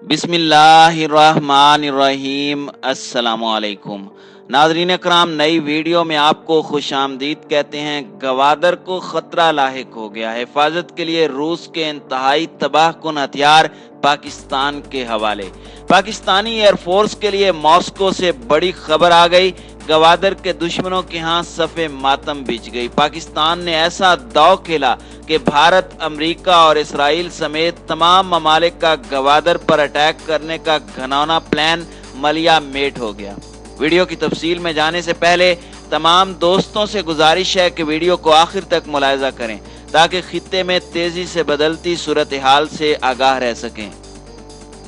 बिस्मिल्लाहिर्रहमानिर्रहीम। अस्सलामुअलैकुम नाज़रीन कराम, नई वीडियो में आपको खुशामदीद कहते हैं। गवादर को खतरा लाहिक हो गया। हिफाजत के लिए रूस के इंतहाई तबाहकुन हथियार पाकिस्तान के हवाले। पाकिस्तानी एयरफोर्स के लिए मॉस्को से बड़ी खबर आ गई। गवादर के दुश्मनों के यहाँ सफ़े मातम बिछ गई। पाकिस्तान ने ऐसा दाव खेला कि भारत, अमेरिका और इसराइल समेत तमाम ममालिक का गवादर पर अटैक करने का घनौना प्लान मलिया मेट हो गया। वीडियो की तफसील में जाने से पहले तमाम दोस्तों से गुजारिश है कि वीडियो को आखिर तक मुलाहिजा करें ताकि खित्ते में तेजी से बदलती सूरत हाल से आगाह रह सकें।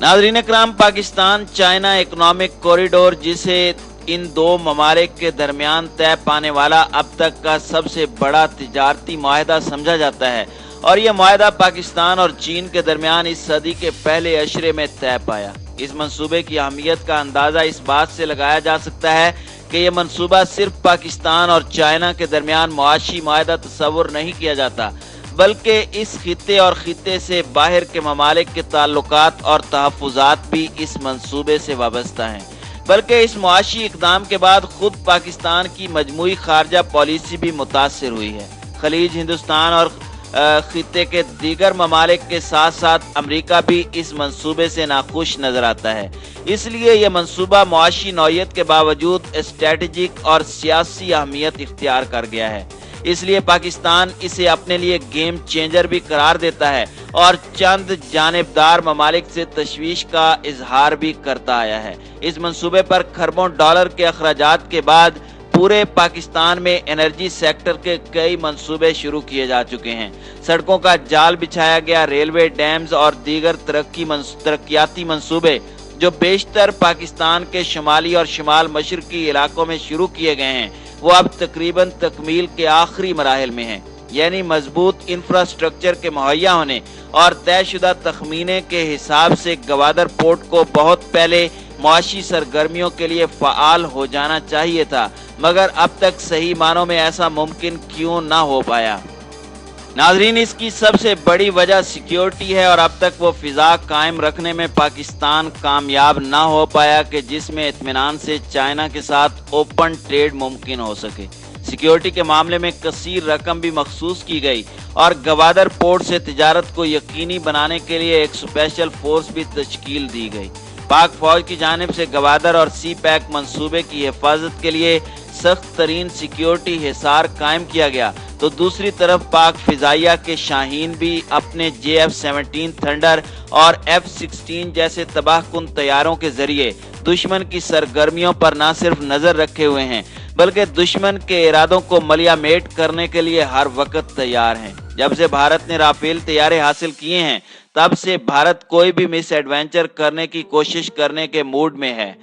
नाज़रीन इकराम, पाकिस्तान चाइना इकोनॉमिक कॉरिडोर, जिसे इन दो ममालिक के दरमियान तय पाने वाला अब तक का सबसे बड़ा तिजारती मुआहदा समझा जाता है, और यह मुआहदा पाकिस्तान और चीन के दरमियान इस सदी के पहले अशरे में तय पाया। इस मंसूबे की अहमियत का अंदाजा इस बात से लगाया जा सकता है कि यह मंसूबा सिर्फ पाकिस्तान और चाइना के दरमियान मुआशी मुआहदा तस्वुर नहीं किया जाता, बल्कि इस खित्ते और खित्ते से बाहर के ममालिक के ताल्लुकात और तहफ़्फ़ुज़ात भी इस मंसूबे से वाबस्ता हैं। बल्कि इस मुआशी इक़दाम के बाद खुद पाकिस्तान की मजमूई खारजा पॉलिसी भी मुतासिर हुई है। खलीज, हिंदुस्तान और खित्ते के दीगर ममालिक के साथ साथ अमेरिका भी इस मंसूबे से नाखुश नजर आता है। इसलिए यह मंसूबा मुआशी नौयत के बावजूद स्ट्रेटजिक और सियासी अहमियत इख्तियार कर गया है। इसलिए पाकिस्तान इसे अपने लिए गेम चेंजर भी करार देता है और चंद जानिबदार ममालिक से तशवीश का इजहार भी करता आया है। इस मंसूबे पर खरबों डॉलर के अखराजात के बाद पूरे पाकिस्तान में एनर्जी सेक्टर के कई मंसूबे शुरू किए जा चुके हैं। सड़कों का जाल बिछाया गया, रेलवे, डैम्स और दीगर तरक्याती मंसूबे जो बेशतर पाकिस्तान के शुमाली और शुमाल मशरकी इलाकों में शुरू किए गए हैं, वो अब तकरीबन तकमील के आखिरी मराहिल में हैं। यानी मजबूत इंफ्रास्ट्रक्चर के मुहैया होने और तयशुदा तखमीने के हिसाब से गवादर पोर्ट को बहुत पहले मुआशी सरगर्मियों के लिए फ़आल हो जाना चाहिए था, मगर अब तक सही मानों में ऐसा मुमकिन क्यों ना हो पाया। नाजरीन, इसकी सबसे बड़ी वजह सिक्योरिटी है, और अब तक वो फिजा कायम रखने में पाकिस्तान कामयाब ना हो पाया कि जिसमें इत्मीनान से चाइना के साथ ओपन ट्रेड मुमकिन हो सके। सिक्योरिटी के मामले में कसीर रकम भी मखसूस की गई और गवादर पोर्ट से तिजारत को यकीनी बनाने के लिए एक स्पेशल फोर्स भी तश्कील दी गई। पाक फौज की जानिब से गवादर और सी पैक मंसूबे की हिफाजत के लिए सख्त तरीन सिक्योरिटी हिसार कायम किया गया, तो दूसरी तरफ पाक फिजाइया के शाहीन भी अपने JF-17 थंडर और F-16 जैसे तबाहकुन तैयारों के जरिए दुश्मन की सरगर्मियों पर न सिर्फ नजर रखे हुए हैं, बल्कि दुश्मन के इरादों को मलिया मेट करने के लिए हर वक्त तैयार हैं। जब से भारत ने राफेल तैयारे हासिल किए हैं, तब से भारत कोई भी मिस एडवेंचर करने की कोशिश करने के मूड में है।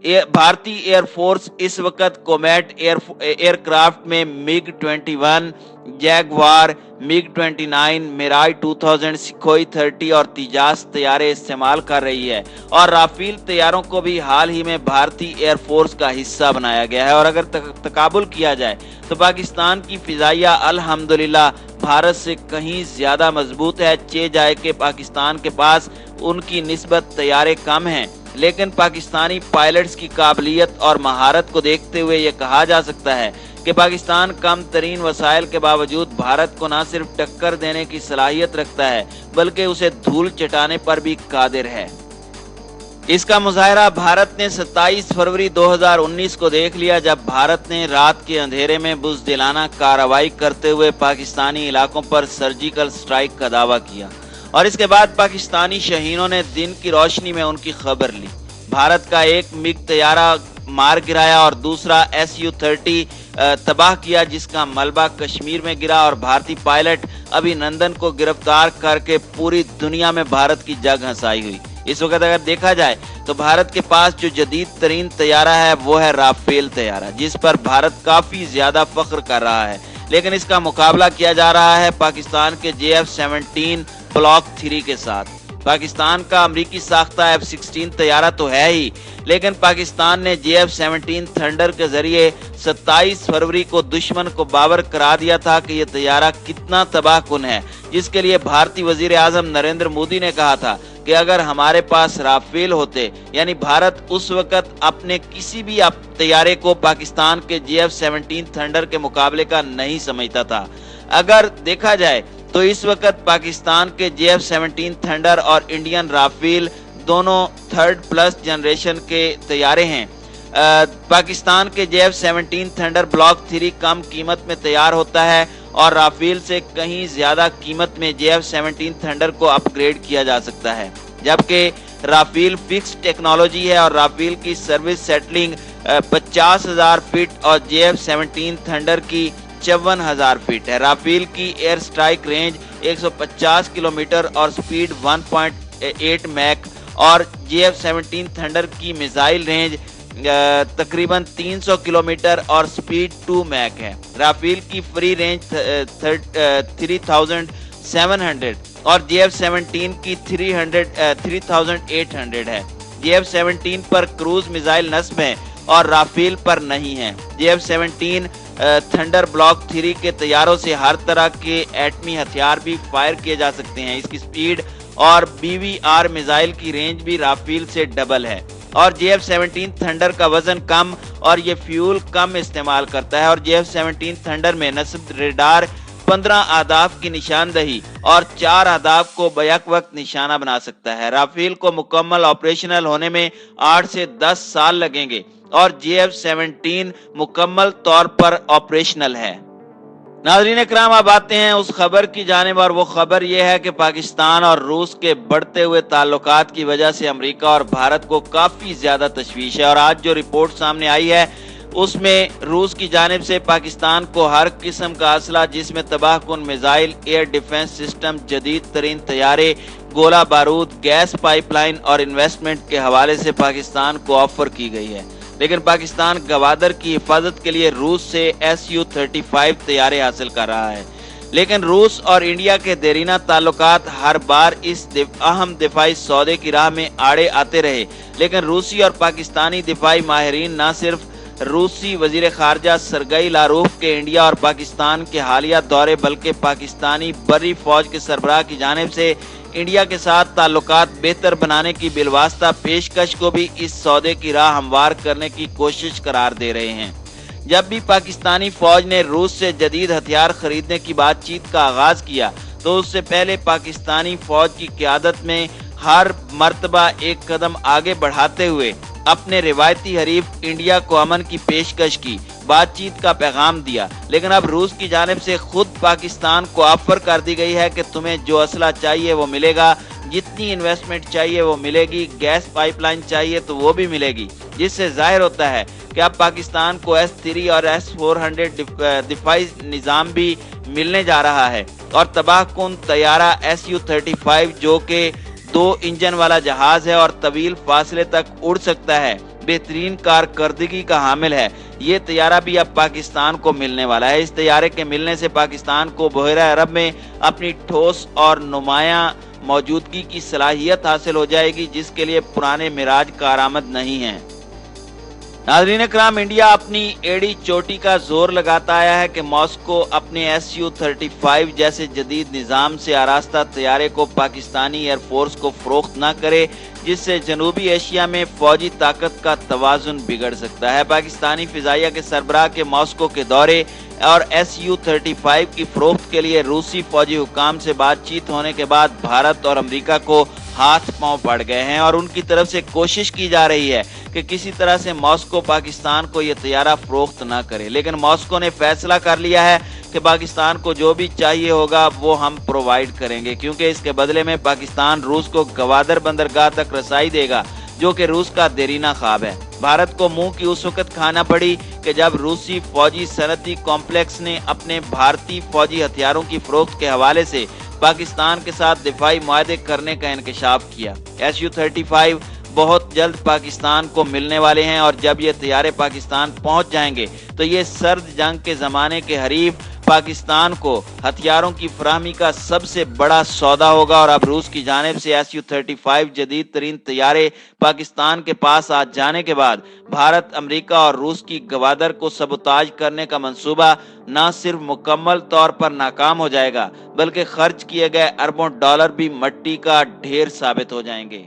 भारतीय एयरफोर्स इस वक्त कॉमेट एयरक्राफ्ट में MiG-21, Jaguar, MiG-29, Miraj 2000, Sukhoi 30 और तेजास तैयारे इस्तेमाल कर रही है, और राफेल तैयारों को भी हाल ही में भारतीय एयरफोर्स का हिस्सा बनाया गया है। और अगर तकाबुल किया जाए तो पाकिस्तान की फिजाइया अल्हम्दुलिल्लाह भारत से कहीं ज्यादा मजबूत है। चे जाए कि पाकिस्तान के पास उनकी निस्बत तैयारे कम हैं, लेकिन पाकिस्तानी पायलट्स की काबिलियत और महारत को देखते हुए ये कहा जा सकता है कि पाकिस्तान कम तरीन वसाइल के बावजूद भारत को न सिर्फ टक्कर देने की सलाहियत रखता है, बल्कि उसे धूल चटाने पर भी कादिर है। इसका मुजाहरा भारत ने 27 फरवरी 2019 को देख लिया, जब भारत ने रात के अंधेरे में बुज़दिलाना कार्रवाई करते हुए पाकिस्तानी इलाकों पर सर्जिकल स्ट्राइक का दावा किया, और इसके बाद पाकिस्तानी शहीनों ने दिन की रोशनी में उनकी खबर ली। भारत का एक MiG तैयारा मार गिराया और दूसरा Su-30 तबाह किया, जिसका मलबा कश्मीर में गिरा, और भारतीय पायलट अभिनंदन को गिरफ्तार करके पूरी दुनिया में भारत की जग हंसाई हुई। इस वक्त अगर देखा जाए तो भारत के पास जो जदीद तरीन तैयारा है वो है राफेल तैयारा, जिस पर भारत काफी ज्यादा फख्र कर रहा है, लेकिन इसका मुकाबला किया जा रहा है पाकिस्तान के JF-17 ब्लॉक 3 के साथ। पाकिस्तान का अमरीकी साख्ता F-16 तैयारा तो है ही, लेकिन पाकिस्तान ने JF-17 थंडर के जरिए 27 फरवरी को दुश्मन को बावर करा दिया था कि यह तैयारा कितना तबाहकुन है, जिसके लिए भारतीय वजीर आजम नरेंद्र मोदी ने कहा था कि अगर हमारे पास राफेल होते, यानी भारत उस वक्त अपने किसी भी तैयारे को पाकिस्तान के JF-17 थंडर के मुकाबले का नहीं समझता था। अगर देखा जाए तो इस वक्त पाकिस्तान के JF-17 थंडर और इंडियन राफेल दोनों 3rd+ जनरेशन के तैयारे हैं। पाकिस्तान के JF-17 थंडर ब्लॉक 3 कम कीमत में तैयार होता है और राफेल से कहीं ज्यादा कीमत में JF-17 थंडर को अपग्रेड किया जा सकता है, जबकि राफेल फिक्स टेक्नोलॉजी है और राफेल की सर्विस सेटलिंग 50,000 फीट और JF-17 थंडर की 54,000 फीट है। राफेल की एयर स्ट्राइक रेंज 150 किलोमीटर और स्पीड 1.8 मैक और JF-17 थंडर की मिसाइल रेंज तकरीबन 300 किलोमीटर और स्पीड 2 मैक है। राफेल की फ्री रेंज 3700 और JF-17 की 3800 है। JF-17 पर क्रूज मिसाइल नस्ब है और राफेल पर नहीं है। JF-17 थंडर ब्लॉक 3 के तैयारों से हर तरह के एटमी हथियार भी फायर किए जा सकते हैं। इसकी स्पीड और BVR मिसाइल की रेंज भी राफेल से डबल है और JF-17 थंडर का वजन कम और ये फ्यूल कम इस्तेमाल करता है और JF-17 थंडर में नस्ब रेडार 15 अहदाफ की निशानदही और 4 अहदाफ को बैक वक्त निशाना बना सकता है। राफेल को मुकम्मल ऑपरेशनल होने में 8 से 10 साल लगेंगे और JF-17 मुकम्मल तौर पर ऑपरेशनल है। नाज़रीन इकराम, अब आते हैं उस खबर की जानिब और वो खबर ये है कि पाकिस्तान और रूस के बढ़ते हुए ताल्लुकात की वजह से अमेरिका और भारत को काफ़ी ज़्यादा तशवीश है और आज जो रिपोर्ट सामने आई है उसमें रूस की जानिब से पाकिस्तान को हर किस्म का असला जिसमें तबाहकुन मिसाइल, एयर डिफेंस सिस्टम, जदीद तरीन तैयारे, गोला बारूद, गैस पाइपलाइन और इन्वेस्टमेंट के हवाले से पाकिस्तान को ऑफर की गई है। लेकिन पाकिस्तान गवादर की हिफाजत के लिए रूस से Su-35 तैयारे हासिल कर रहा है। लेकिन रूस और इंडिया के देरीना ताल्लुकात हर बार इस अहम दिफाई सौदे की राह में आड़े आते रहे। लेकिन रूसी और पाकिस्तानी दिफाई माहिरीन न सिर्फ रूसी वजीर खारजा सरगई लारूफ के इंडिया और पाकिस्तान के हालिया दौरे बल्कि पाकिस्तानी बर्री फौज के सरबराह की जानिब से इंडिया के साथ ताल्लुकात बेहतर बनाने की बिलवास्ता पेशकश को भी इस सौदे की राह हमवार करने की कोशिश करार दे रहे हैं। जब भी पाकिस्तानी फौज ने रूस से जदीद हथियार खरीदने की बातचीत का आगाज किया तो उससे पहले पाकिस्तानी फौज की क़यादत में हर मर्तबा एक कदम आगे बढ़ाते हुए अपने रिवायती हरीफ इंडिया को अमन की पेशकश की, बातचीत का पैगाम दिया। लेकिन अब रूस की जानिब से खुद पाकिस्तान को ऑफर कर दी गई है कि तुम्हें जो असला चाहिए वो मिलेगा, जितनी इन्वेस्टमेंट चाहिए वो मिलेगी, गैस पाइपलाइन चाहिए तो वो भी मिलेगी, जिससे जाहिर होता है कि अब पाकिस्तान को S-3 और S-400 दिफाई निज़ाम भी मिलने जा रहा है और तबाहकुन तैयारा Su-35 जो कि 2 इंजन वाला जहाज है और तवील फासले तक उड़ सकता है, बेहतरीन कारकर्दगी का हामिल है। ये तैयारा भी अब पाकिस्तान को मिलने वाला है। इस तैयारे के मिलने से पाकिस्तान को बहरा अरब में अपनी ठोस और नुमायां मौजूदगी की सलाहियत हासिल हो जाएगी, जिसके लिए पुराने मिराज कारआमद नहीं है। नाज़रीन इकराम, इंडिया अपनी एड़ी चोटी का जोर लगाता आया है कि मॉस्को अपने Su-35 जैसे जदीद निज़ाम से आरास्ता तैयारे को पाकिस्तानी एयरफोर्स को फरोख्त न करे, जिससे जनूबी एशिया में फौजी ताकत का तवाज़ुन बिगड़ सकता है। पाकिस्तानी फिजाइया के सरबराह के मॉस्को के दौरे और Su-35 की फरोख्त के लिए रूसी फौजी हुकाम से बातचीत होने के बाद भारत और अमेरिका को हाथ पांव पड़ गए हैं और उनकी तरफ से कोशिश की जा रही है कि किसी तरह से मॉस्को पाकिस्तान को यह तैयारा फरोख्त न करे। लेकिन मॉस्को ने फैसला कर लिया है कि पाकिस्तान को जो भी चाहिए होगा वो हम प्रोवाइड करेंगे, क्योंकि इसके बदले में पाकिस्तान रूस को गवादर बंदरगाह तक रसाई देगा, जो कि रूस का देरीना ख्वाब है। भारत को मुंह की उस वक्त खाना पड़ी कि जब रूसी फौजी सनती कॉम्प्लेक्स ने अपने भारतीय फौजी हथियारों की फरोख्त के हवाले से पाकिस्तान के साथ दिफाई मुआहदे करने का इंकशाफ किया। Su-35 बहुत जल्द पाकिस्तान को मिलने वाले हैं और जब ये तैयारे पाकिस्तान पहुंच जाएंगे तो ये सर्द जंग के ज़माने के हरीफ पाकिस्तान को हथियारों की फराहमी का सबसे बड़ा सौदा होगा और अब रूस की जानिब से Su-35 जदीद तरीन तैयारे पाकिस्तान के पास आ जाने के बाद भारत, अमेरिका और रूस की गवादर को सबोताज करने का मंसूबा न सिर्फ मुकम्मल तौर पर नाकाम हो जाएगा बल्कि खर्च किए गए अरबों डॉलर भी मट्टी का ढेर साबित हो जाएंगे।